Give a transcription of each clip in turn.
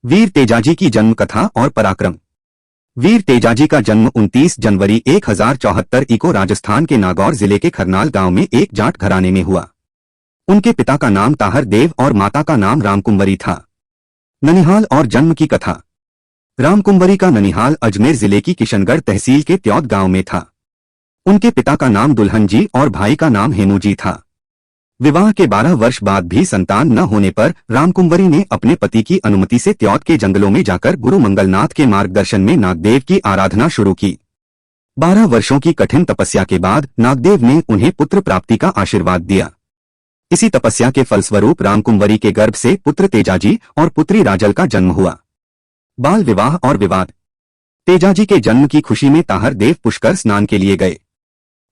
वीर तेजाजी की जन्म कथा और पराक्रम। वीर तेजाजी का जन्म 29 जनवरी 1074 ईको राजस्थान के नागौर जिले के खरनाल गांव में एक जाट घराने में हुआ। उनके पिता का नाम ताहर देव और माता का नाम रामकुंवरी था। ननिहाल और जन्म की कथा। रामकुंवरी का ननिहाल अजमेर जिले की किशनगढ़ तहसील के त्योद गांव में था। उनके पिता का नाम दुल्हन जी और भाई का नाम हेमू जी था। विवाह के 12 वर्ष बाद भी संतान न होने पर रामकुंवरी ने अपने पति की अनुमति से त्योद के जंगलों में जाकर गुरु मंगलनाथ के मार्गदर्शन में नागदेव की आराधना शुरू की। 12 वर्षों की कठिन तपस्या के बाद नागदेव ने उन्हें पुत्र प्राप्ति का आशीर्वाद दिया। इसी तपस्या के फलस्वरूप रामकुंवरी के गर्भ से पुत्र तेजाजी और पुत्री राजल का जन्म हुआ। बाल विवाह और विवाद। तेजाजी के जन्म की खुशी में ताहर देव पुष्कर स्नान के लिए गए।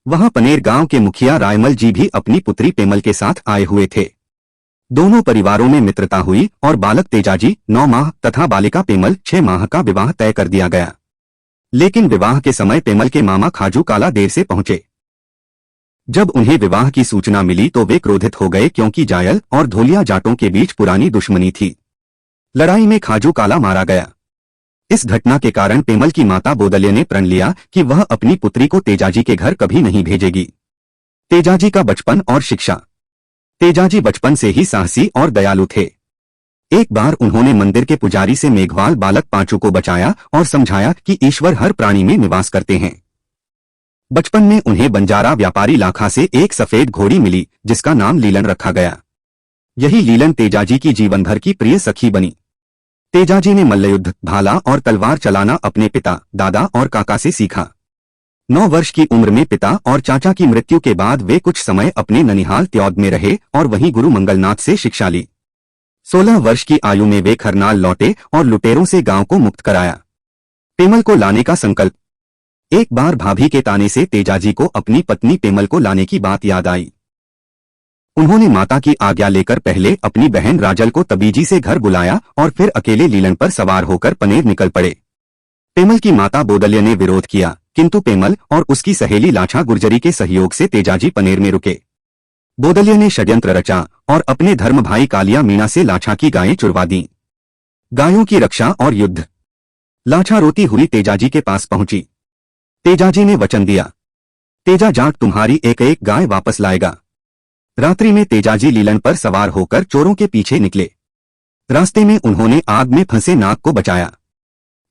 वहां पनेर गांव के मुखिया रायमल जी भी अपनी पुत्री पेमल के साथ आए हुए थे। दोनों परिवारों में मित्रता हुई और बालक तेजाजी 9 माह तथा बालिका पेमल 6 माह का विवाह तय कर दिया गया। लेकिन विवाह के समय पेमल के मामा खाजू काला देर से पहुंचे। जब उन्हें विवाह की सूचना मिली तो वे क्रोधित हो गए, क्योंकि जायल और धोलिया जाटों के बीच पुरानी दुश्मनी थी। लड़ाई में खाजू काला मारा गया। इस घटना के कारण पेमल की माता बोदल्य ने प्रण लिया कि वह अपनी पुत्री को तेजाजी के घर कभी नहीं भेजेगी। तेजाजी का बचपन और शिक्षा। तेजाजी बचपन से ही साहसी और दयालु थे। एक बार उन्होंने मंदिर के पुजारी से मेघवाल बालक पांचू को बचाया और समझाया कि ईश्वर हर प्राणी में निवास करते हैं। बचपन में उन्हें बंजारा व्यापारी लाखा से एक सफेद घोड़ी मिली, जिसका नाम लीलन रखा गया। यही लीलन तेजाजी की जीवन भर की प्रिय सखी बनी। तेजाजी ने मल्लयुद्ध, भाला और तलवार चलाना अपने पिता, दादा और काका से सीखा। 9 वर्ष की उम्र में पिता और चाचा की मृत्यु के बाद वे कुछ समय अपने ननिहाल त्योद में रहे और वहीं गुरु मंगलनाथ से शिक्षा ली। 16 वर्ष की आयु में वे खरनाल लौटे और लुटेरों से गांव को मुक्त कराया। पेमल को लाने का संकल्प। एक बार भाभी के ताने से तेजाजी को अपनी पत्नी पेमल को लाने की बात याद आई। उन्होंने माता की आज्ञा लेकर पहले अपनी बहन राजल को तबीजी से घर बुलाया और फिर अकेले लीलन पर सवार होकर पनेर निकल पड़े। पेमल की माता बोदल्य ने विरोध किया, किंतु पेमल और उसकी सहेली लाछा गुर्जरी के सहयोग से तेजाजी पनेर में रुके। बोदल्य ने षड्यंत्र रचा और अपने धर्म भाई कालिया मीणा से लाछा की गायें चुरवा दी। गायों की रक्षा और युद्ध। लाछा रोती हुई तेजाजी के पास पहुंची। तेजाजी ने वचन दिया, तेजा जाट तुम्हारी एक एक गाय वापस लाएगा। रात्रि में तेजाजी लीलन पर सवार होकर चोरों के पीछे निकले। रास्ते में उन्होंने आग में फंसे नाग को बचाया।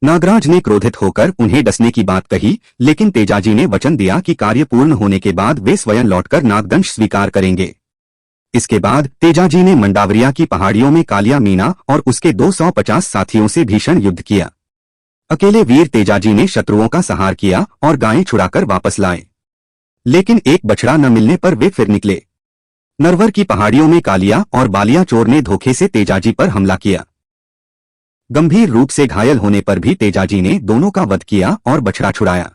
नागराज ने क्रोधित होकर उन्हें डसने की बात कही, लेकिन तेजाजी ने वचन दिया कि कार्य पूर्ण होने के बाद वे स्वयं लौटकर नागदंश स्वीकार करेंगे। इसके बाद तेजाजी ने मंडावरिया की पहाड़ियों में कालिया मीणा और उसके 250 साथियों से भीषण युद्ध किया। अकेले वीर तेजाजी ने शत्रुओं का संहार किया और गायें छुड़ाकर वापस लाए। लेकिन एक बछड़ा न मिलने पर वे फिर निकले। नरवर की पहाड़ियों में कालिया और बालिया चोर ने धोखे से तेजाजी पर हमला किया। गंभीर रूप से घायल होने पर भी तेजाजी ने दोनों का वध किया और बछड़ा छुड़ाया।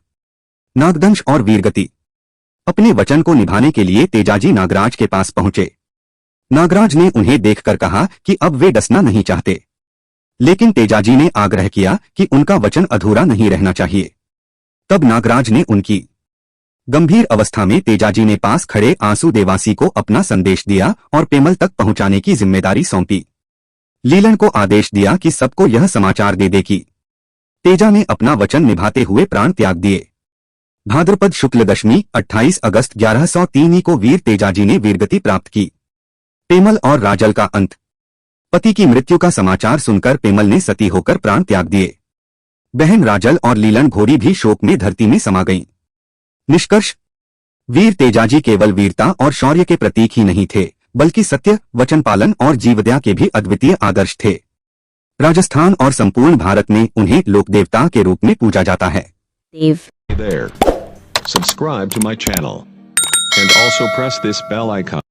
नागदंश और वीरगति। अपने वचन को निभाने के लिए तेजाजी नागराज के पास पहुंचे। नागराज ने उन्हें देखकर कहा कि अब वे डसना नहीं चाहते, लेकिन तेजाजी ने आग्रह किया कि उनका वचन अधूरा नहीं रहना चाहिए। तब नागराज ने उनकी गंभीर अवस्था में तेजाजी ने पास खड़े आंसू देवासी को अपना संदेश दिया और पेमल तक पहुंचाने की जिम्मेदारी सौंपी। लीलन को आदेश दिया कि सबको यह समाचार दे दे कि तेजा ने अपना वचन निभाते हुए प्राण त्याग दिए। भाद्रपद शुक्ल दशमी 28 अगस्त 1103 को वीर तेजाजी ने वीरगति प्राप्त की। पेमल और राजल का अंत। पति की मृत्यु का समाचार सुनकर पेमल ने सती होकर प्राण त्याग दिए। बहन राजल और लीलन घोड़ी भी शोक में धरती में समा गईं। निष्कर्ष, वीर तेजाजी केवल वीरता और शौर्य के प्रतीक ही नहीं थे, बल्कि सत्य, वचन पालन और जीवदया के भी अद्वितीय आदर्श थे। राजस्थान और संपूर्ण भारत में उन्हें लोकदेवता के रूप में पूजा जाता है। Hey there. Subscribe to my channel and also press this bell icon.